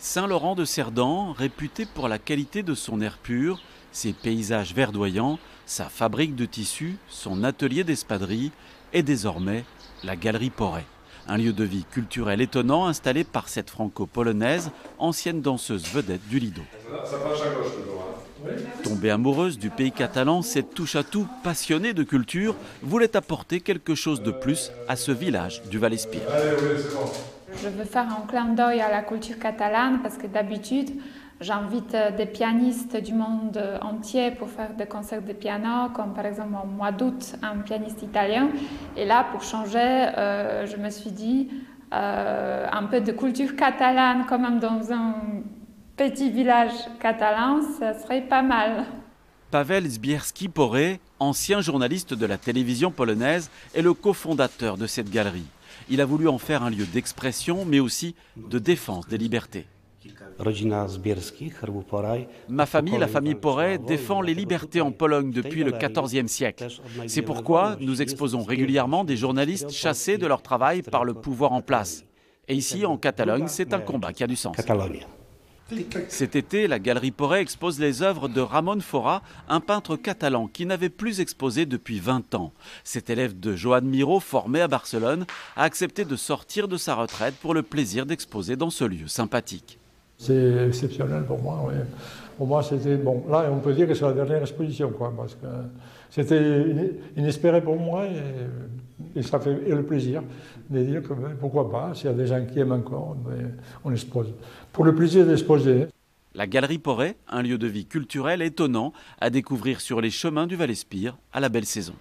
Saint-Laurent-de-Cerdan, réputé pour la qualité de son air pur, ses paysages verdoyants, sa fabrique de tissus, son atelier d'espadrilles et désormais la Galerie Porret. Un lieu de vie culturel étonnant installé par cette franco-polonaise, ancienne danseuse vedette du Lido. Tombée amoureuse du pays catalan, cette touche-à-tout passionnée de culture voulait apporter quelque chose de plus à ce village du Val-Espire. Je veux faire un clin d'œil à la culture catalane parce que d'habitude, j'invite des pianistes du monde entier pour faire des concerts de piano, comme par exemple au mois d'août, un pianiste italien. Et là, pour changer, je me suis dit un peu de culture catalane, quand même dans un petit village catalan, ça serait pas mal. Paweł Zbierski-Porret, ancien journaliste de la télévision polonaise, est le cofondateur de cette galerie. Il a voulu en faire un lieu d'expression, mais aussi de défense des libertés. Ma famille, la famille Porret, défend les libertés en Pologne depuis le XIVe siècle. C'est pourquoi nous exposons régulièrement des journalistes chassés de leur travail par le pouvoir en place. Et ici, en Catalogne, c'est un combat qui a du sens. Cet été, la Galerie Porret expose les œuvres de Ramon Fora, un peintre catalan qui n'avait plus exposé depuis 20 ans. Cet élève de Joan Miró, formé à Barcelone, a accepté de sortir de sa retraite pour le plaisir d'exposer dans ce lieu sympathique. C'est exceptionnel pour moi, oui. Pour moi, c'était bon. Là, on peut dire que c'est la dernière exposition, quoi, parce que c'était inespéré pour moi et ça fait le plaisir de dire que pourquoi pas, s'il y a des gens qui aiment encore, on expose. Pour le plaisir d'exposer. La Galerie Porret, un lieu de vie culturel étonnant à découvrir sur les chemins du Val-Espire à la belle saison.